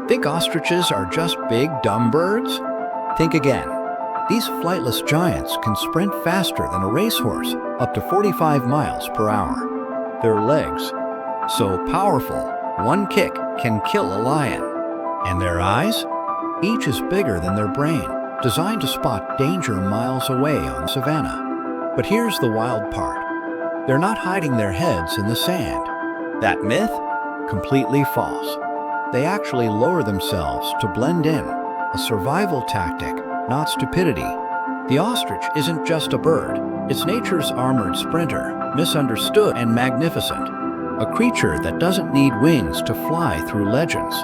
Think ostriches are just big, dumb birds? Think again. These flightless giants can sprint faster than a racehorse, up to 45 miles per hour. Their legs, so powerful, one kick can kill a lion. And their eyes? Each is bigger than their brain, designed to spot danger miles away on savanna. But here's the wild part. They're not hiding their heads in the sand. That myth? Completely false. They actually lower themselves to blend in, a survival tactic, not stupidity. The ostrich isn't just a bird. It's nature's armored sprinter, misunderstood and magnificent. A creature that doesn't need wings to fly through legends.